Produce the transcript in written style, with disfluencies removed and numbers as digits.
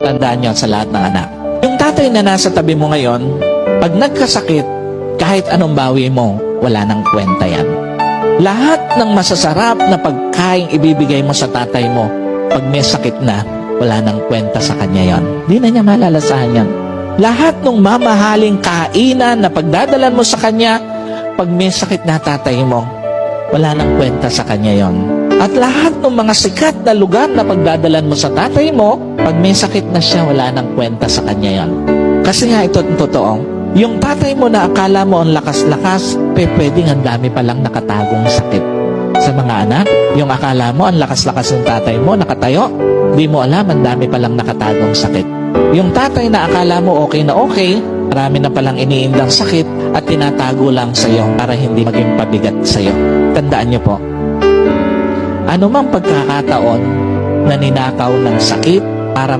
Tandaan nyo sa lahat ng anak. Yung tatay na nasa tabi mo ngayon, pag nagkasakit, kahit anong bawi mo, wala nang kwenta yan. Lahat ng masasarap na pagkain ibibigay mo sa tatay mo, pag may sakit na, wala nang kwenta sa kanya yon. Di na niya malalasahan yan. Lahat ng mamahaling kainan na pagdadalan mo sa kanya, pag may sakit na tatay mo, wala nang kwenta sa kanya yon. At lahat ng mga sikat na lugar na pagdadalan mo sa tatay mo, pag may sakit na siya, wala nang kwenta sa kanya yon. Kasi nga ito ang totoo, yung tatay mo na akala mo ang lakas-lakas, pwedeng ang dami palang nakatagong sakit. Sa mga anak, yung akala mo ang lakas-lakas ng tatay mo, nakatayo, di mo alam ang dami palang nakatagong sakit. Yung tatay na akala mo okay na okay, marami na palang iniindang sakit at tinatago lang sa'yo para hindi maging pabigat sa'yo. Tandaan niyo po, ano mang pagkakataon na ninakaw ng sakit para